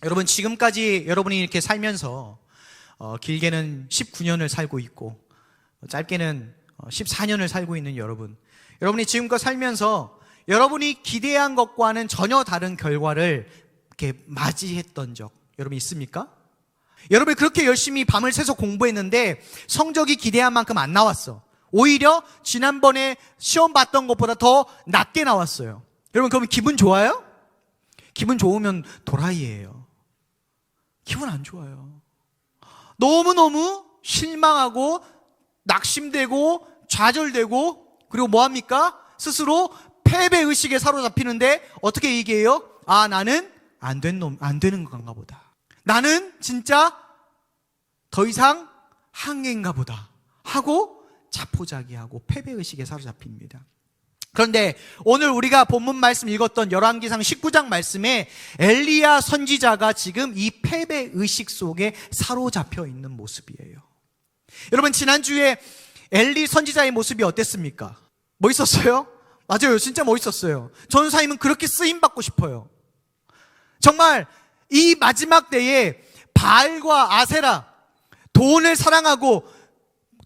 여러분, 지금까지 여러분이 이렇게 살면서 길게는 19년을 살고 있고 짧게는 14년을 살고 있는 여러분이 지금껏 살면서 여러분이 기대한 것과는 전혀 다른 결과를 이렇게 맞이했던 적 여러분 있습니까? 여러분이 그렇게 열심히 밤을 새서 공부했는데 성적이 기대한 만큼 안 나왔어. 오히려 지난번에 시험 봤던 것보다 더 낮게 나왔어요. 여러분, 그러면 기분 좋아요? 기분 좋으면 도라이예요. 기분 안 좋아요. 너무너무 실망하고 낙심되고 좌절되고, 그리고 뭐합니까? 스스로 패배의식에 사로잡히는데 어떻게 얘기해요? 아, 나는 안 되는 건가 보다. 나는 진짜 더 이상 한계인가 보다 하고 자포자기하고 패배의식에 사로잡힙니다. 그런데 오늘 우리가 본문 말씀 읽었던 열왕기상 19장 말씀에 엘리야 선지자가 지금 이 패배의식 속에 사로잡혀 있는 모습이에요. 여러분, 지난주에 엘리 선지자의 모습이 어땠습니까? 멋있었어요? 맞아요. 진짜 멋있었어요. 전사님은 그렇게 쓰임받고 싶어요. 정말 이 마지막 때에 바알과 아세라, 돈을 사랑하고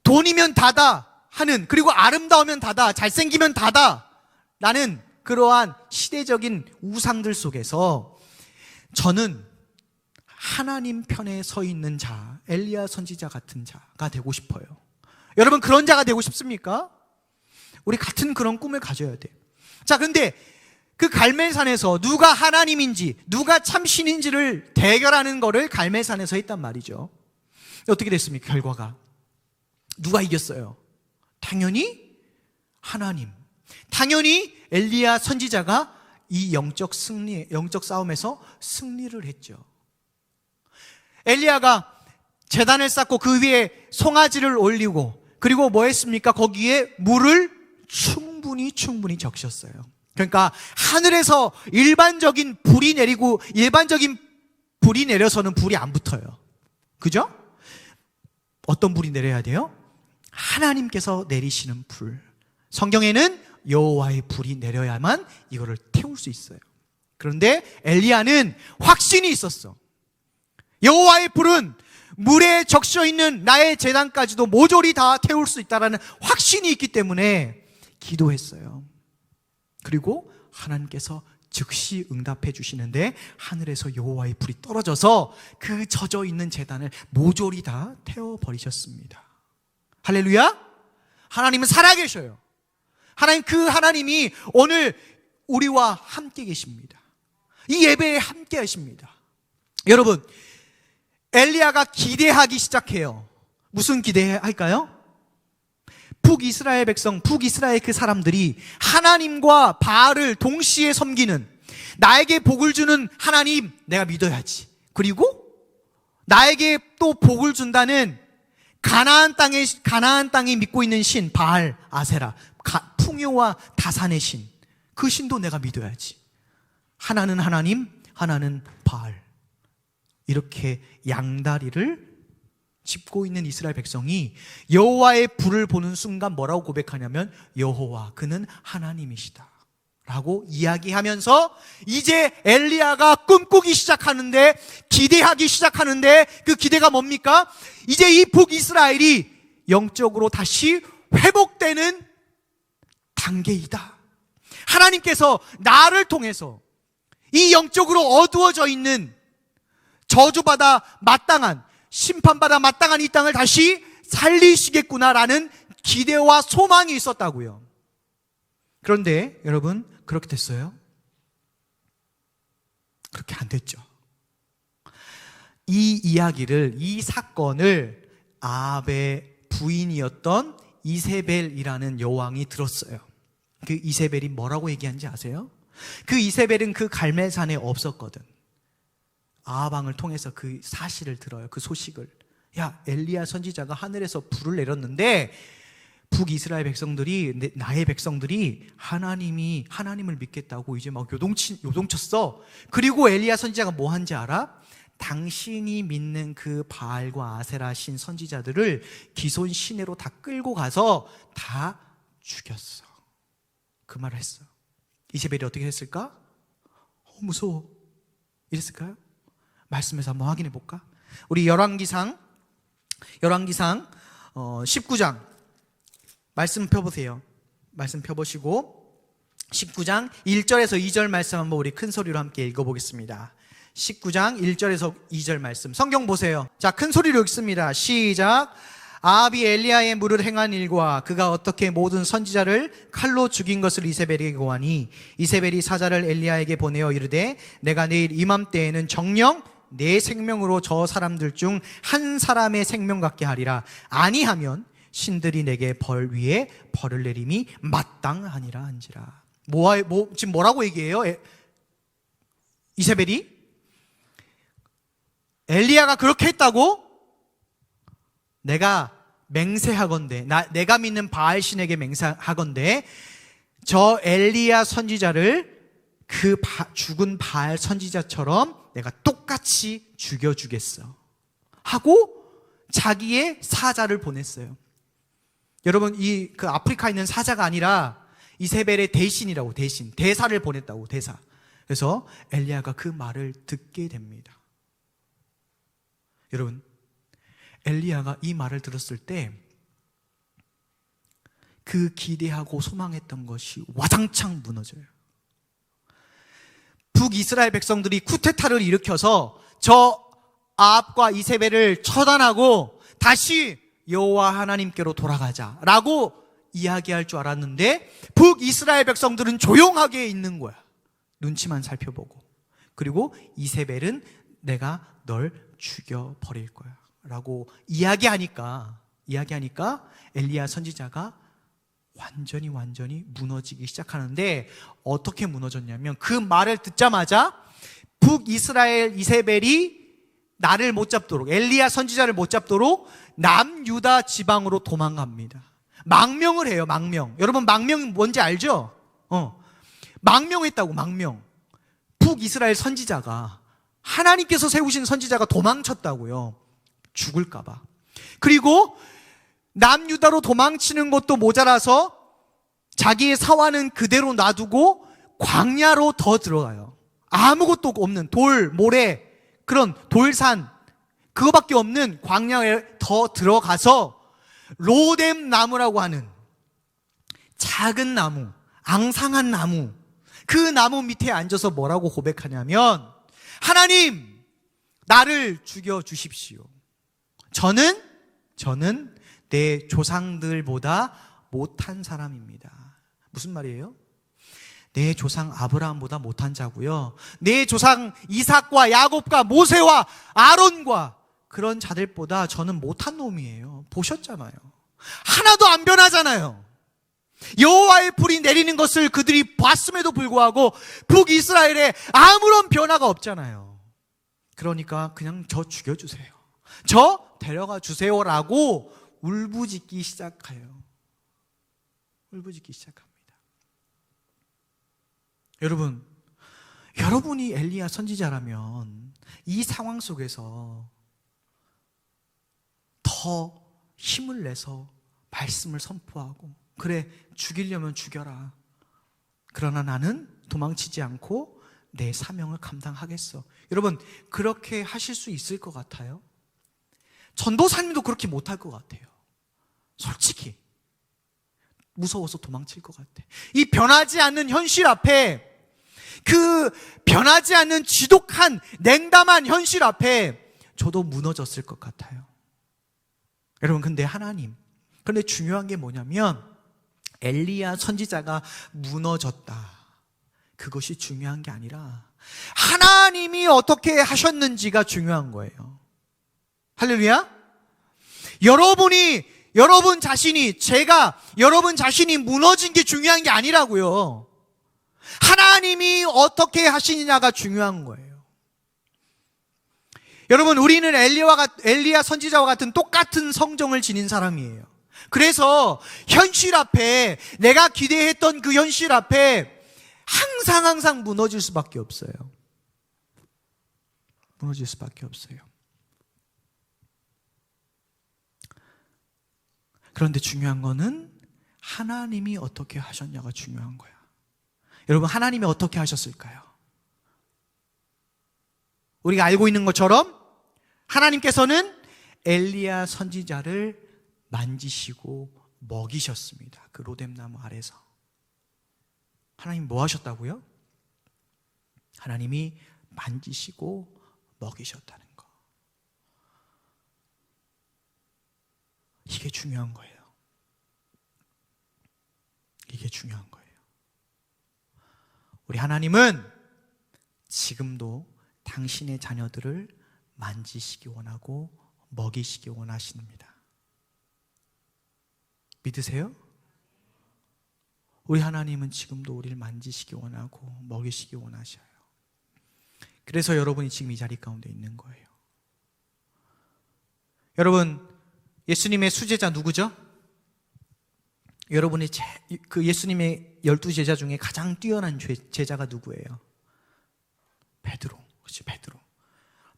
돈이면 다다 하는, 그리고 아름다우면 다다, 잘생기면 다다 라는 그러한 시대적인 우상들 속에서 저는 하나님 편에 서 있는 자, 엘리야 선지자 같은 자가 되고 싶어요. 여러분, 그런 자가 되고 싶습니까? 우리 같은 그런 꿈을 가져야 돼. 자, 근데 그 갈멜산에서 누가 하나님인지 누가 참 신인지를 대결하는 거를 갈멜산에서 했단 말이죠. 어떻게 됐습니까? 결과가 누가 이겼어요? 당연히 하나님. 당연히 엘리야 선지자가 이 영적 싸움에서 승리를 했죠. 엘리야가 제단을 쌓고 그 위에 송아지를 올리고, 그리고 뭐 했습니까? 거기에 물을 충분히 적셨어요. 그러니까 하늘에서 일반적인 불이 내려서는 불이 안 붙어요. 그죠? 어떤 불이 내려야 돼요? 하나님께서 내리시는 불. 성경에는 여호와의 불이 내려야만 이거를 태울 수 있어요. 그런데 엘리야는 확신이 있었어. 여호와의 불은 물에 적셔 있는 나의 제단까지도 모조리 다 태울 수 있다라는 확신이 있기 때문에 기도했어요. 그리고 하나님께서 즉시 응답해 주시는데 하늘에서 여호와의 불이 떨어져서 그 젖어 있는 제단을 모조리 다 태워버리셨습니다. 할렐루야! 하나님은 살아계셔요. 그 하나님이 오늘 우리와 함께 계십니다. 이 예배에 함께 하십니다. 여러분, 엘리야가 기대하기 시작해요. 무슨 기대할까요? 북이스라엘 그 사람들이 하나님과 바알을 동시에 섬기는, 나에게 복을 주는 하나님 내가 믿어야지. 그리고 나에게 또 복을 준다는 가나안 땅이 믿고 있는 신 바알, 아세라, 풍요와 다산의 신, 그 신도 내가 믿어야지. 하나는 하나님, 하나는 바알. 이렇게 양다리를 짚고 있는 이스라엘 백성이 여호와의 불을 보는 순간 뭐라고 고백하냐면, 여호와 그는 하나님이시다 라고 이야기하면서 이제 엘리야가 꿈꾸기 시작하는데, 기대하기 시작하는데, 그 기대가 뭡니까? 이제 이 북이스라엘이 영적으로 다시 회복되는 단계이다. 하나님께서 나를 통해서 이 영적으로 어두워져 있는, 저주받아 마땅한, 심판받아 마땅한 이 땅을 다시 살리시겠구나라는 기대와 소망이 있었다고요. 그런데 여러분, 그렇게 됐어요? 그렇게 안 됐죠. 이 사건을 아합의 부인이었던 이세벨이라는 여왕이 들었어요. 그 이세벨이 뭐라고 얘기한지 아세요? 그 이세벨은 그 갈멜산에 없었거든. 아합 왕을 통해서 그 사실을 들어요. 그 소식을. 야, 엘리야 선지자가 하늘에서 불을 내렸는데 북이스라엘 백성들이, 나의 백성들이 하나님을 믿겠다고 이제 막 요동쳤어. 그리고 엘리야 선지자가 뭐 한지 알아? 당신이 믿는 그 바알과 아세라 신 선지자들을 기손 시내로 다 끌고 가서 다 죽였어. 그 말을 했어. 이세벨이 어떻게 했을까? 무서워. 이랬을까요? 말씀에서 한번 확인해 볼까? 우리 열왕기상 19장 말씀 펴보세요. 말씀 펴보시고 19장 1절에서 2절 말씀 한번 우리 큰 소리로 함께 읽어보겠습니다. 19장 1절에서 2절 말씀 성경 보세요. 자, 큰 소리로 읽습니다. 시작. 아합이 엘리야의 물을 행한 일과 그가 어떻게 모든 선지자를 칼로 죽인 것을 이세벨에게 고하니 이세벨이 사자를 엘리야에게 보내어 이르되 내가 내일 이맘때에는 정녕 내 생명으로 저 사람들 중 한 사람의 생명 같게 하리라. 아니하면 신들이 내게 벌 위에 벌을 내림이 마땅하니라 한지라. 지금 뭐라고 얘기해요? 이세벨이? 엘리야가 그렇게 했다고? 내가 맹세하건대, 내가 믿는 바알 신에게 맹세하건대 저 엘리야 선지자를 그 죽은 바알 선지자처럼 내가 똑같이 죽여주겠어 하고 자기의 사자를 보냈어요. 여러분, 그 아프리카에 있는 사자가 아니라 이세벨의 대신이라고, 대사를 보냈다고, 대사. 그래서 엘리야가 그 말을 듣게 됩니다. 여러분, 엘리야가 이 말을 들었을 때 그 기대하고 소망했던 것이 와장창 무너져요. 북이스라엘 백성들이 쿠데타를 일으켜서 저 아합과 이세벨을 처단하고 다시 여호와 하나님께로 돌아가자라고 이야기할 줄 알았는데 북이스라엘 백성들은 조용하게 있는 거야. 눈치만 살펴보고. 그리고 이세벨은 내가 널 죽여버릴 거야 라고 이야기하니까 엘리야 선지자가 완전히 무너지기 시작하는데, 어떻게 무너졌냐면 그 말을 듣자마자 북이스라엘 이세벨이 나를 못 잡도록, 엘리야 선지자를 못 잡도록 남유다 지방으로 도망갑니다. 망명을 해요. 망명. 여러분, 망명이 뭔지 알죠? 망명했다고. 망명. 북이스라엘 선지자가, 하나님께서 세우신 선지자가 도망쳤다고요. 죽을까봐. 그리고 남유다로 도망치는 것도 모자라서 자기의 사화는 그대로 놔두고 광야로 더 들어가요. 아무것도 없는 돌, 모래, 그런 돌산, 그거밖에 없는 광야에 더 들어가서 로뎀 나무라고 하는 작은 나무, 앙상한 나무, 그 나무 밑에 앉아서 뭐라고 고백하냐면, 하나님, 나를 죽여주십시오. 저는 내 조상들보다 못한 사람입니다. 무슨 말이에요? 내 조상 아브라함보다 못한 자고요, 내 조상 이삭과 야곱과 모세와 아론과 그런 자들보다 저는 못한 놈이에요. 보셨잖아요. 하나도 안 변하잖아요. 여호와의 불이 내리는 것을 그들이 봤음에도 불구하고 북이스라엘에 아무런 변화가 없잖아요. 그러니까 그냥 저 죽여주세요, 저 데려가 주세요라고 울부짖기 시작해요. 울부짖기 시작합니다. 여러분, 여러분이 엘리야 선지자라면 이 상황 속에서 더 힘을 내서 말씀을 선포하고, 그래, 죽이려면 죽여라, 그러나 나는 도망치지 않고 내 사명을 감당하겠어. 여러분, 그렇게 하실 수 있을 것 같아요? 전도사님도 그렇게 못할 것 같아요. 솔직히 무서워서 도망칠 것 같아. 이 변하지 않는 현실 앞에, 그 변하지 않는 지독한 냉담한 현실 앞에 저도 무너졌을 것 같아요. 여러분, 그런데 중요한 게 뭐냐면 엘리야 선지자가 무너졌다, 그것이 중요한 게 아니라 하나님이 어떻게 하셨는지가 중요한 거예요. 할렐루야. 여러분 자신이 무너진 게 중요한 게 아니라고요. 하나님이 어떻게 하시느냐가 중요한 거예요. 여러분, 우리는 엘리야 선지자와 같은 똑같은 성정을 지닌 사람이에요. 그래서 현실 앞에, 내가 기대했던 그 현실 앞에 항상 무너질 수밖에 없어요. 무너질 수밖에 없어요. 그런데 중요한 거는 하나님이 어떻게 하셨냐가 중요한 거야. 여러분, 하나님이 어떻게 하셨을까요? 우리가 알고 있는 것처럼 하나님께서는 엘리야 선지자를 만지시고 먹이셨습니다. 그 로뎀나무 아래서. 하나님 뭐 하셨다고요? 하나님이 만지시고 먹이셨다는 거. 이게 중요한 거예요. 이게 중요한 거예요. 우리 하나님은 지금도 당신의 자녀들을 만지시기 원하고 먹이시기 원하십니다. 믿으세요? 우리 하나님은 지금도 우리를 만지시기 원하고 먹이시기 원하셔요. 그래서 여러분이 지금 이 자리 가운데 있는 거예요. 여러분, 예수님의 수제자 누구죠? 여러분의 그 예수님의 12제자 중에 가장 뛰어난 제자가 누구예요? 베드로. 그렇지, 베드로.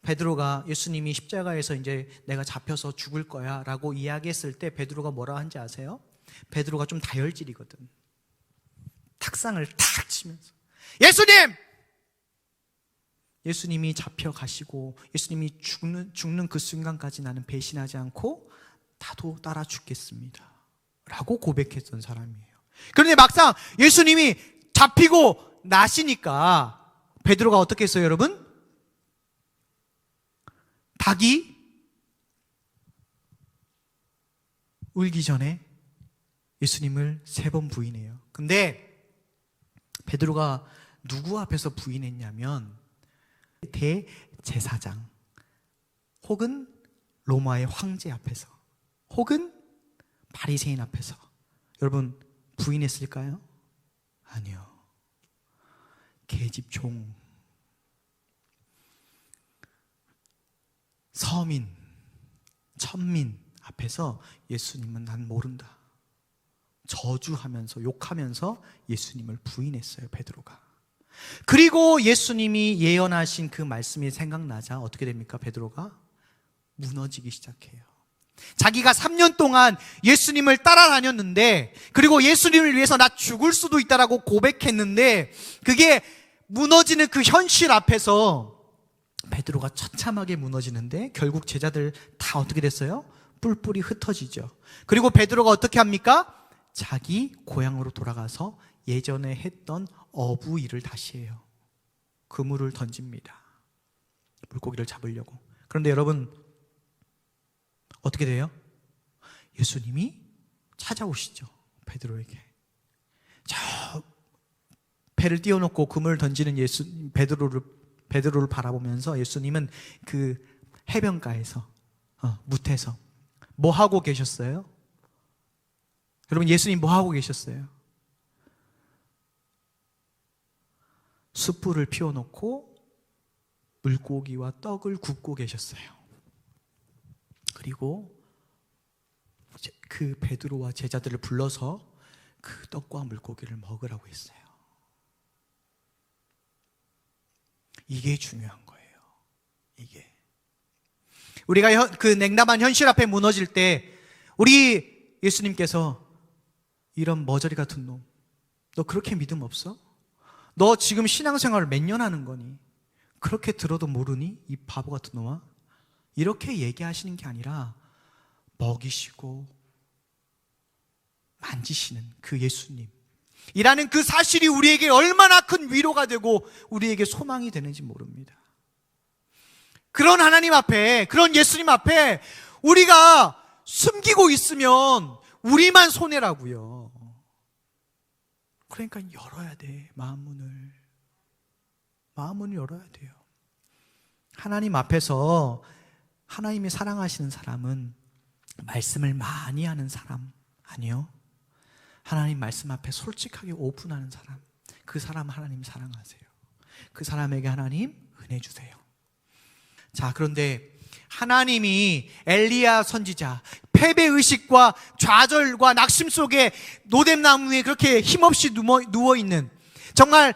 베드로가 예수님이 십자가에서 이제 내가 잡혀서 죽을 거야 라고 이야기했을 때 베드로가 뭐라 한지 아세요? 베드로가 좀 다혈질이거든. 탁상을 탁 치면서 예수님! 예수님이 잡혀가시고 예수님이 죽는 그 순간까지 나는 배신하지 않고 나도 따라 죽겠습니다 라고 고백했던 사람이에요. 그런데 막상 예수님이 잡히고 나시니까 베드로가 어떻게 했어요, 여러분? 닭이 울기 전에 예수님을 3번 부인해요. 근데 베드로가 누구 앞에서 부인했냐면 대제사장 혹은 로마의 황제 앞에서 혹은 바리새인 앞에서. 여러분, 부인했을까요? 아니요. 계집종, 서민, 천민 앞에서 예수님은 난 모른다, 저주하면서 욕하면서 예수님을 부인했어요, 베드로가. 그리고 예수님이 예언하신 그 말씀이 생각나자 어떻게 됩니까? 베드로가 무너지기 시작해요. 자기가 3년 동안 예수님을 따라다녔는데, 그리고 예수님을 위해서 나 죽을 수도 있다라고 고백했는데, 그게 무너지는 그 현실 앞에서 베드로가 처참하게 무너지는데 결국 제자들 다 어떻게 됐어요? 뿔뿔이 흩어지죠. 그리고 베드로가 어떻게 합니까? 자기 고향으로 돌아가서 예전에 했던 어부 일을 다시 해요. 그물을 던집니다. 물고기를 잡으려고. 그런데 여러분, 어떻게 돼요? 예수님이 찾아오시죠, 베드로에게. 저 배를 띄워놓고 그물을 던지는 베드로를 바라보면서 예수님은 그 해변가에서 뭇에서 뭐 하고 계셨어요? 여러분, 예수님 뭐 하고 계셨어요? 숯불을 피워놓고 물고기와 떡을 굽고 계셨어요. 그리고 그 베드로와 제자들을 불러서 그 떡과 물고기를 먹으라고 했어요. 이게 중요한 거예요. 이게. 우리가 그 냉담한 현실 앞에 무너질 때 우리 예수님께서 이런 머저리 같은 놈, 너 그렇게 믿음 없어? 너 지금 신앙생활을 몇 년 하는 거니? 그렇게 들어도 모르니? 이 바보 같은 놈아? 이렇게 얘기하시는 게 아니라 먹이시고 만지시는 그 예수님 이라는 그 사실이 우리에게 얼마나 큰 위로가 되고 우리에게 소망이 되는지 모릅니다. 그런 하나님 앞에, 그런 예수님 앞에 우리가 숨기고 있으면 우리만 손해라고요. 그러니까 열어야 돼, 마음문을 열어야 돼요. 하나님 앞에서 하나님이 사랑하시는 사람은 말씀을 많이 하는 사람 아니요, 하나님 말씀 앞에 솔직하게 오픈하는 사람, 그 사람 하나님 사랑하세요. 그 사람에게 하나님 은혜 주세요. 자, 그런데 하나님이 엘리야 선지자 패배의식과 좌절과 낙심 속에 노뎀나무에 그렇게 힘없이 누워있는, 정말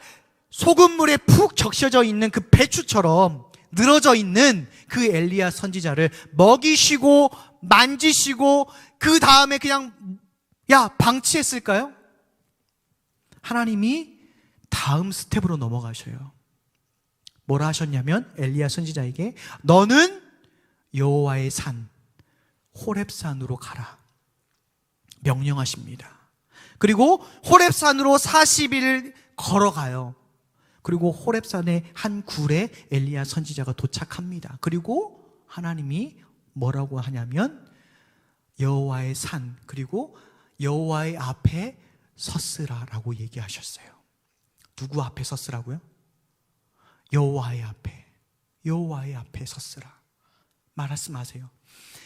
소금물에 푹 적셔져 있는 그 배추처럼 늘어져 있는 그 엘리야 선지자를 먹이시고 만지시고 그 다음에 그냥 방치했을까요? 하나님이 다음 스텝으로 넘어가셔요. 뭐라 하셨냐면 엘리야 선지자에게 너는 여호와의 산 호렙산으로 가라 명령하십니다. 그리고 호렙산으로 40일 걸어가요. 그리고 호렙산의 한 굴에 엘리야 선지자가 도착합니다. 그리고 하나님이 뭐라고 하냐면 여호와의 산 그리고 여호와의 앞에 섰으라라고 얘기하셨어요. 누구 앞에 섰으라고요? 여호와의 앞에 섰으라 말씀하세요.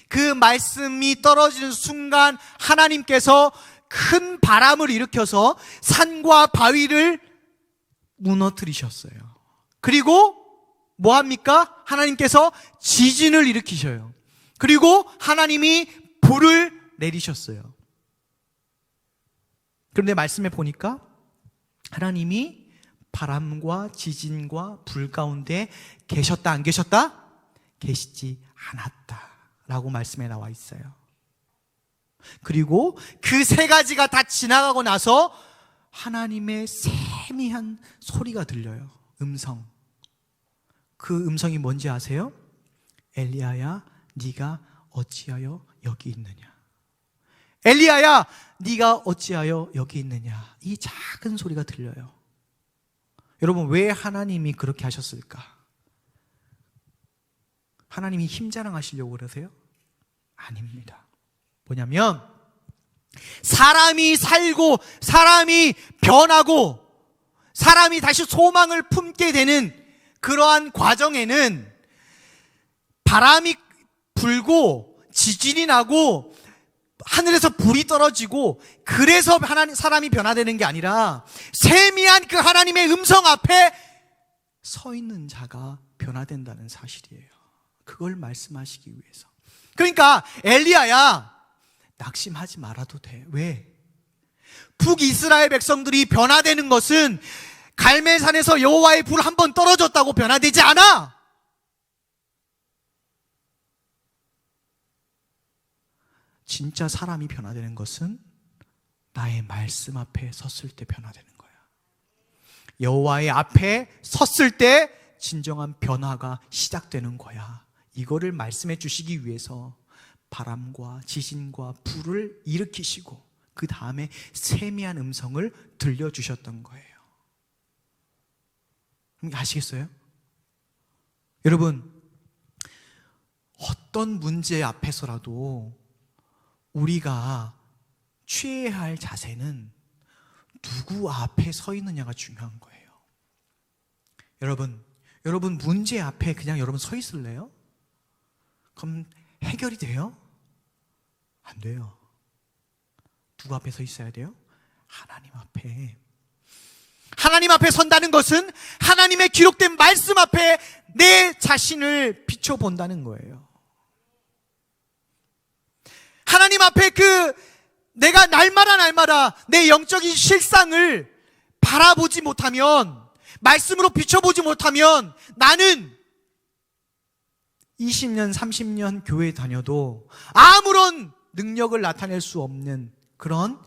그 말씀이 떨어지는 순간 하나님께서 큰 바람을 일으켜서 산과 바위를 무너뜨리셨어요. 그리고 뭐 합니까? 하나님께서 지진을 일으키셔요. 그리고 하나님이 불을 내리셨어요. 그런데 말씀에 보니까 하나님이 바람과 지진과 불 가운데 계셨다 안 계셨다? 계시지 않았다 라고 말씀에 나와 있어요. 그리고 그 세 가지가 다 지나가고 나서 하나님의 세미한 소리가 들려요. 음성. 그 음성이 뭔지 아세요? 엘리야야 네가 어찌하여 여기 있느냐. 엘리야야 네가 어찌하여 여기 있느냐. 이 작은 소리가 들려요. 여러분 왜 하나님이 그렇게 하셨을까? 하나님이 힘자랑하시려고 그러세요? 아닙니다. 뭐냐면 사람이 살고 사람이 변하고 사람이 다시 소망을 품게 되는 그러한 과정에는 바람이 불고 지진이 나고 하늘에서 불이 떨어지고 그래서 사람이 변화되는 게 아니라 세미한 그 하나님의 음성 앞에 서 있는 자가 변화된다는 사실이에요. 그걸 말씀하시기 위해서. 그러니까 엘리야야 낙심하지 말아도 돼. 왜? 북이스라엘 백성들이 변화되는 것은 갈멜산에서 여호와의 불 한 번 떨어졌다고 변화되지 않아. 진짜 사람이 변화되는 것은 나의 말씀 앞에 섰을 때 변화되는 거야. 여호와의 앞에 섰을 때 진정한 변화가 시작되는 거야. 이거를 말씀해 주시기 위해서 바람과 지진과 불을 일으키시고 그 다음에 세미한 음성을 들려주셨던 거예요. 아시겠어요? 여러분 어떤 문제 앞에서라도 우리가 취해야 할 자세는 누구 앞에 서 있느냐가 중요한 거예요. 여러분 문제 앞에 그냥 여러분 서 있을래요? 그럼 해결이 돼요? 안 돼요. 누구 앞에 서 있어야 돼요? 하나님 앞에. 하나님 앞에 선다는 것은 하나님의 기록된 말씀 앞에 내 자신을 비춰본다는 거예요. 하나님 앞에 내가 날마다 내 영적인 실상을 바라보지 못하면, 말씀으로 비춰보지 못하면 나는 20년, 30년 교회 다녀도 아무런 능력을 나타낼 수 없는 그런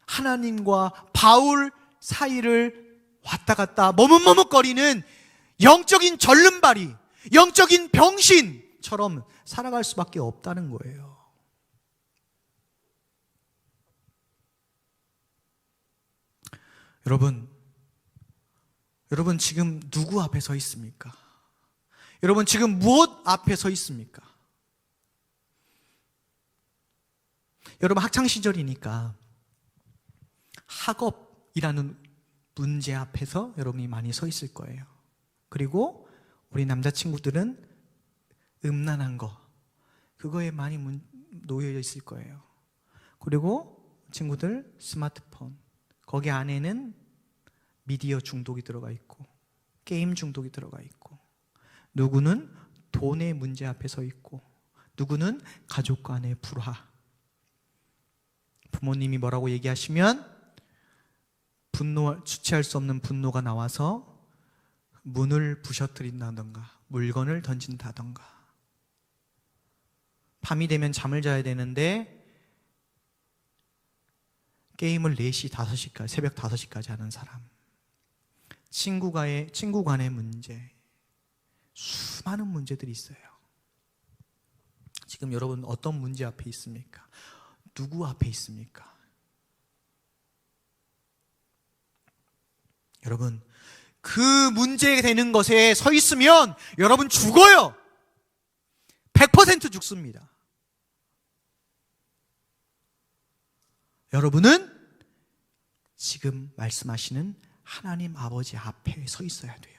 하나님과 바울 사이를 왔다 갔다 머뭇머뭇거리는 영적인 절름발이, 영적인 병신처럼 살아갈 수밖에 없다는 거예요. 여러분 지금 누구 앞에 서 있습니까? 여러분 지금 무엇 앞에 서 있습니까? 여러분 학창시절이니까 학업이라는 문제 앞에서 여러분이 많이 서 있을 거예요. 그리고 우리 남자친구들은 음란한 거, 그거에 많이 놓여 있을 거예요. 그리고 친구들 스마트폰, 거기 안에는 미디어 중독이 들어가 있고 게임 중독이 들어가 있고, 누구는 돈의 문제 앞에 서 있고, 누구는 가족 간의 불화, 부모님이 뭐라고 얘기하시면 주체할 수 없는 분노가 나와서 문을 부셔뜨린다던가 물건을 던진다던가, 밤이 되면 잠을 자야 되는데 게임을 4시, 5시까지, 새벽 5시까지 하는 사람, 친구 간의 문제, 수많은 문제들이 있어요. 지금 여러분 어떤 문제 앞에 있습니까? 누구 앞에 있습니까? 여러분, 그 문제 되는 것에 서 있으면 여러분 죽어요. 100% 죽습니다. 여러분은 지금 말씀하시는 하나님 아버지 앞에 서 있어야 돼요.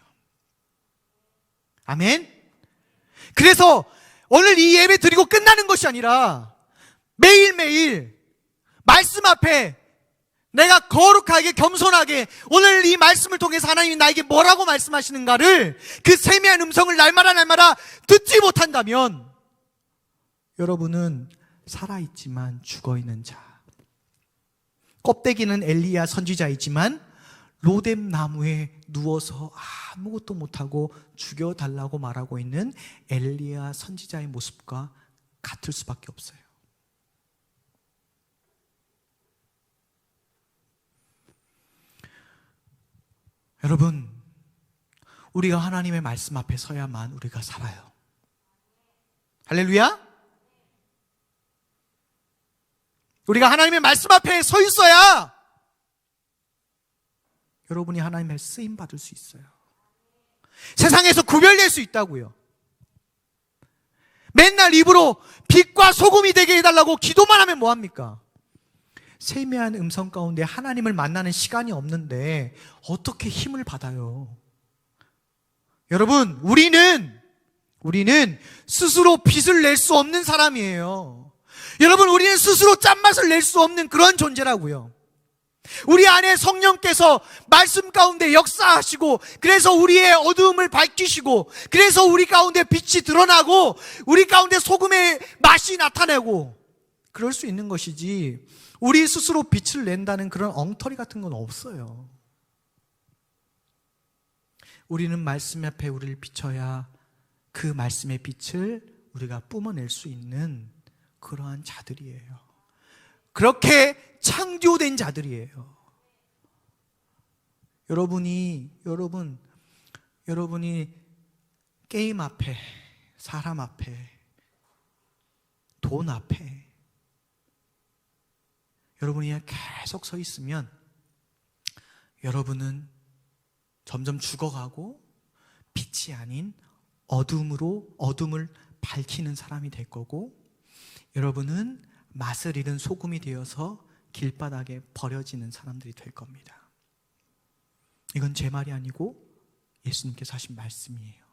아멘? 그래서 오늘 이 예배 드리고 끝나는 것이 아니라 매일매일 말씀 앞에 내가 거룩하게 겸손하게 오늘 이 말씀을 통해서 하나님이 나에게 뭐라고 말씀하시는가를 그 세미한 음성을 날마다 듣지 못한다면 여러분은 살아있지만 죽어있는 자, 껍데기는 엘리야 선지자이지만 로뎀 나무에 누워서 아무것도 못하고 죽여달라고 말하고 있는 엘리야 선지자의 모습과 같을 수밖에 없어요. 여러분, 우리가 하나님의 말씀 앞에 서야만 우리가 살아요. 할렐루야! 우리가 하나님의 말씀 앞에 서 있어야 여러분이 하나님의 쓰임 받을 수 있어요. 세상에서 구별될 수 있다고요. 맨날 입으로 빛과 소금이 되게 해달라고 기도만 하면 뭐합니까? 세미한 음성 가운데 하나님을 만나는 시간이 없는데 어떻게 힘을 받아요? 여러분, 우리는 스스로 빛을 낼 수 없는 사람이에요. 여러분, 우리는 스스로 짠맛을 낼 수 없는 그런 존재라고요. 우리 안에 성령께서 말씀 가운데 역사하시고, 그래서 우리의 어두움을 밝히시고, 그래서 우리 가운데 빛이 드러나고, 우리 가운데 소금의 맛이 나타나고, 그럴 수 있는 것이지, 우리 스스로 빛을 낸다는 그런 엉터리 같은 건 없어요. 우리는 말씀 앞에 우리를 비춰야 그 말씀의 빛을 우리가 뿜어낼 수 있는 그러한 자들이에요. 그렇게 창조된 자들이에요. 여러분이 게임 앞에, 사람 앞에, 돈 앞에 여러분이 계속 서 있으면 여러분은 점점 죽어가고 빛이 아닌 어둠을 밝히는 사람이 될 거고, 여러분은 맛을 잃은 소금이 되어서 길바닥에 버려지는 사람들이 될 겁니다. 이건 제 말이 아니고 예수님께서 하신 말씀이에요.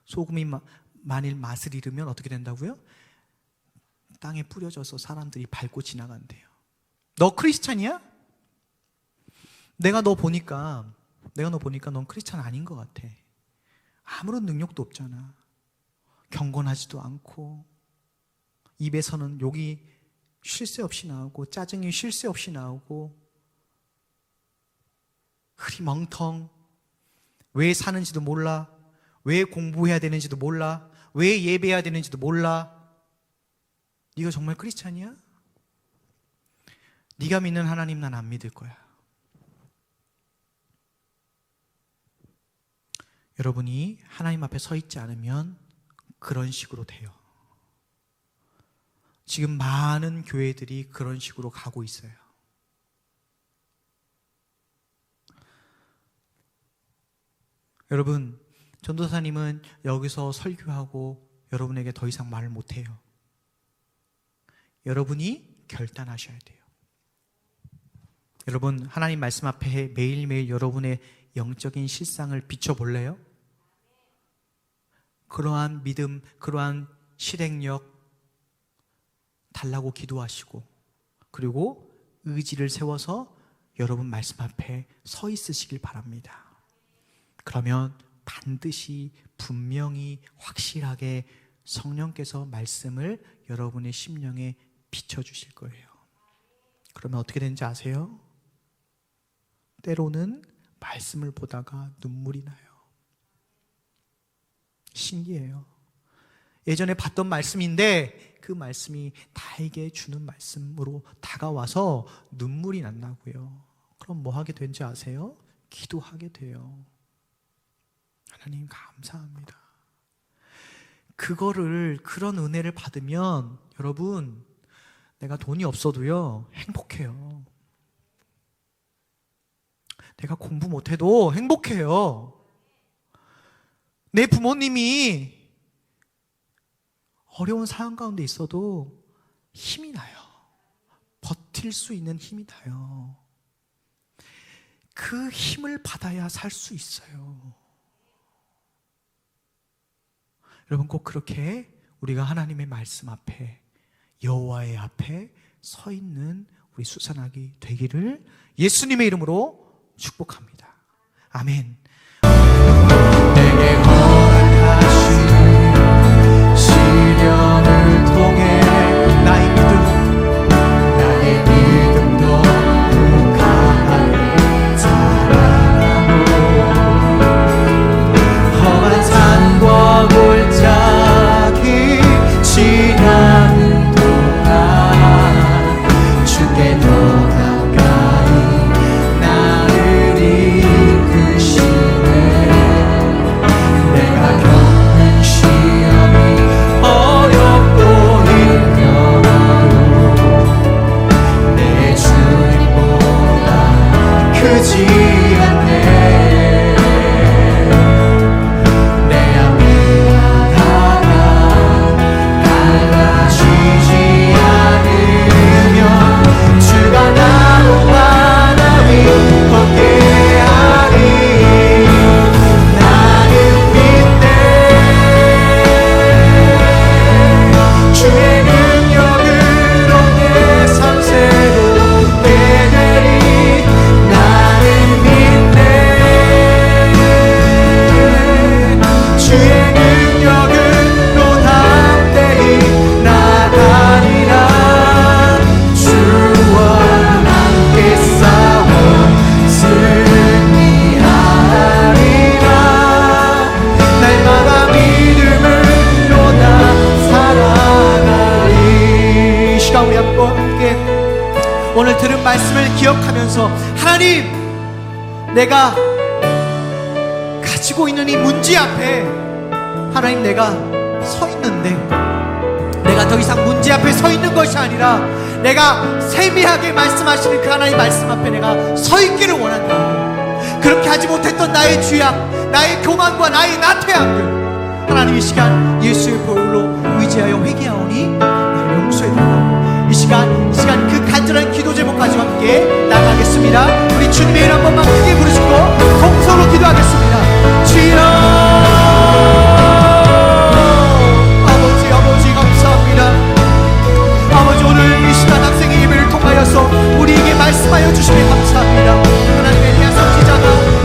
소금이 만일 맛을 잃으면 어떻게 된다고요? 땅에 뿌려져서 사람들이 밟고 지나간대요. 너 크리스찬이야? 내가 너 보니까 넌 크리스찬 아닌 것 같아. 아무런 능력도 없잖아. 경건하지도 않고, 입에서는 욕이 쉴 새 없이 나오고, 짜증이 쉴 새 없이 나오고, 흐리멍텅, 왜 사는지도 몰라, 왜 공부해야 되는지도 몰라, 왜 예배해야 되는지도 몰라. 네가 정말 크리스찬이야? 네가 믿는 하나님 난 안 믿을 거야. 여러분이 하나님 앞에 서 있지 않으면 그런 식으로 돼요. 지금 많은 교회들이 그런 식으로 가고 있어요. 여러분, 전도사님은 여기서 설교하고 여러분에게 더 이상 말을 못해요. 여러분이 결단하셔야 돼요. 여러분, 하나님 말씀 앞에 매일매일 여러분의 영적인 실상을 비춰볼래요? 그러한 믿음, 그러한 실행력 달라고 기도하시고, 그리고 의지를 세워서 여러분 말씀 앞에 서 있으시길 바랍니다. 그러면 반드시 분명히 확실하게 성령께서 말씀을 여러분의 심령에 비춰주실 거예요. 그러면 어떻게 되는지 아세요? 때로는 말씀을 보다가 눈물이 나요. 신기해요. 예전에 봤던 말씀인데 그 말씀이 나에게 주는 말씀으로 다가와서 눈물이 난다고요. 그럼 뭐 하게 된지 아세요? 기도하게 돼요. 하나님 감사합니다. 그런 은혜를 받으면 여러분, 내가 돈이 없어도요 행복해요. 내가 공부 못해도 행복해요. 내 부모님이 어려운 상황 가운데 있어도 힘이 나요. 버틸 수 있는 힘이 나요. 그 힘을 받아야 살 수 있어요. 여러분, 꼭 그렇게 우리가 하나님의 말씀 앞에, 여호와의 앞에 서 있는 우리 수산하기 되기를 예수님의 이름으로 축복합니다. 아멘. 내게 허락하신 시련을 통해 나의 믿음도 강하게 자라고, 험한 산과 골짜기 지나는 동안 주께 더 가까이 나를 이끄시네. 내가 겪는 시험이 어렵고 힘겨워도 내 주님보다 크지 않네. 내 앞에 바다가 갈라지지 않으면 주가 나로 바다 위 함께하리. 나는 믿네. 주의 능력으로 내 삶 새롭게 되리. 나는 믿네. 주의 능력으로 담대히 나가리라. 주와 함께 싸워 승리하리라. 날마다 믿음으로 나 살아가리. 이 시간 우리 함께 오늘 들은 말씀을 기억하면서, 하나님, 내가 가지고 있는 이 문제 앞에 하나님, 내가 서 있는데, 내가 더 이상 문제 앞에 서 있는 것이 아니라 내가 세미하게 말씀하시는 그 하나님 말씀 앞에 내가 서 있기를 원한다. 그렇게 하지 못했던 나의 죄악, 나의 교만과 나의 나태함들, 하나님 이 시간 예수의 보혈로 의지하여 회개하오니 나를 용서해달라고. 이 시간 그 간절한 기도 제목까지 함께 나가겠습니다. 우리 주님의 이름 한 번만 크게 부르시고 동서로 기도하겠습니다. 주여, 아버지 감사합니다. 아버지, 오늘 이 시간 학생의 예배를 통하여서 우리에게 말씀하여 주시면 감사합니다. 하나님의 대한 선지자가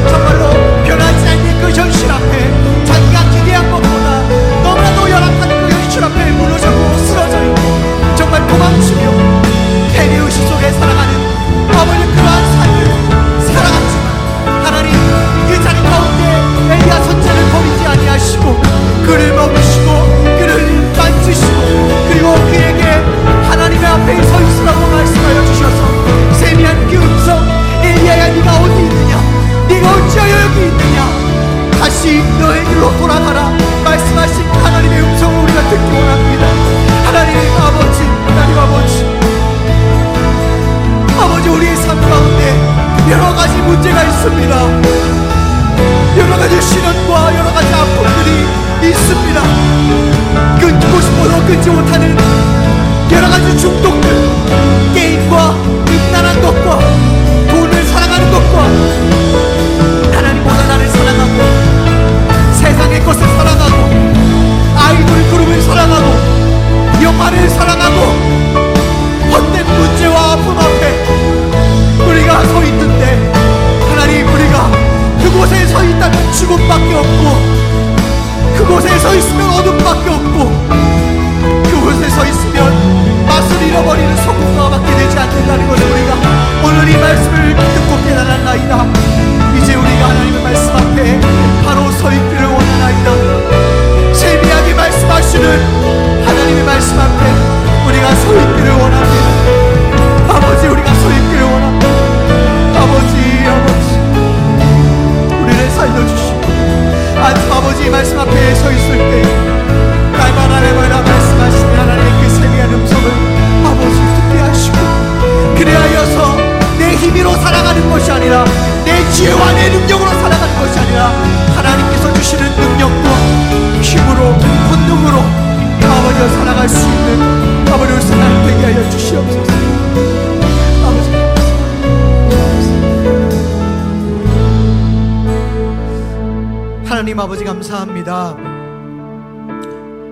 정말로 변하지 않는 그 현실 앞에 자기가 기대한 것보다 너무나도 열악한 그 현실 앞에 무너지고 쓰러져 있고 정말 도망치며 해내의식 속에 살아가는 아버지, 그러한 삶을 살아갔지만 하나님, 그 자리 가운데 엘리야 선지자를 버리지 아니하시고 그를 먹이시고 그를 만지시고 그리고 그에게 하나님의 앞에 서 있으라고 말씀하여 주셔서 세미한 그 음성, 엘리야야 네가 어디 있느냐, 네가 어찌하여 여기 있느냐, 다시 너의 길로 돌아가라 말씀하신 하나님의 음성을 우리가 듣기 원합니다. 하나님 아버지, 우리의 삶 가운데 여러 가지 문제가 있습니다. 여러 가지 시련과 여러 가지 아픔들이 있습니다. 끊고 싶어도 끊지 못하는 여러 가지 중독들, 게임과 음란한 것과 돈을 사랑하는 것과 하나님보다 나를 사랑하고 세상의 것을 사랑하고 아이돌 그룹을 사랑하고 영화를 사랑하고 헛된 문제와 아픔 앞에 우리가 서 있는데, 하나님, 우리가 그곳에 서 있다면 죽음밖에 없고 그곳에 서 있으면 어둠밖에 없고 그곳에 서 하나님 아버지 감사합니다.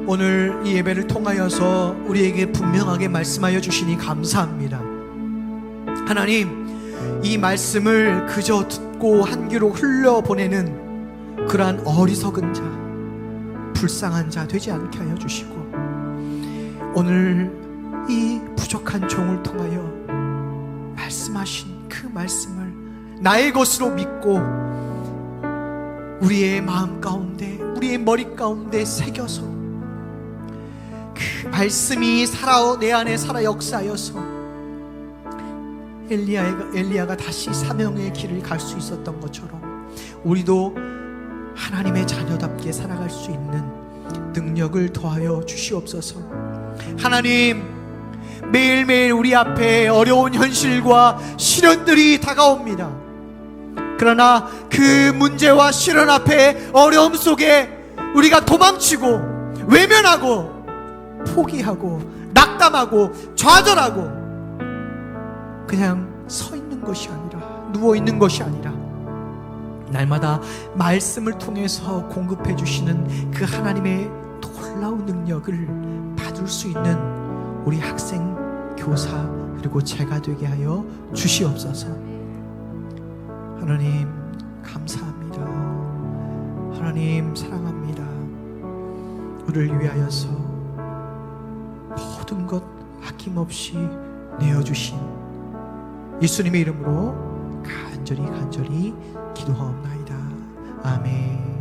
오늘 이 예배를 통하여서 우리에게 분명하게 말씀하여 주시니 감사합니다. 하나님, 이 말씀을 그저 듣고 한 귀로 흘려보내는 그러한 어리석은 자, 불쌍한 자 되지 않게 하여 주시고, 오늘 이 부족한 종을 통하여 말씀하신 그 말씀을 나의 것으로 믿고 우리의 마음 가운데, 우리의 머리 가운데 새겨서 그 말씀이 내 안에 살아 역사하여서 엘리야가 다시 사명의 길을 갈 수 있었던 것처럼 우리도 하나님의 자녀답게 살아갈 수 있는 능력을 더하여 주시옵소서. 하나님, 매일매일 우리 앞에 어려운 현실과 시련들이 다가옵니다. 그러나 그 문제와 시련 앞에, 어려움 속에 우리가 도망치고 외면하고 포기하고 낙담하고 좌절하고 그냥 서 있는 것이 아니라, 누워 있는 것이 아니라, 날마다 말씀을 통해서 공급해 주시는 그 하나님의 놀라운 능력을 받을 수 있는 우리 학생, 교사, 그리고 제가 되게 하여 주시옵소서. 하나님 감사합니다. 하나님 사랑합니다. 우리를 위하여서 모든 것 아낌없이 내어주신 예수님의 이름으로 간절히 기도하옵나이다. 아멘.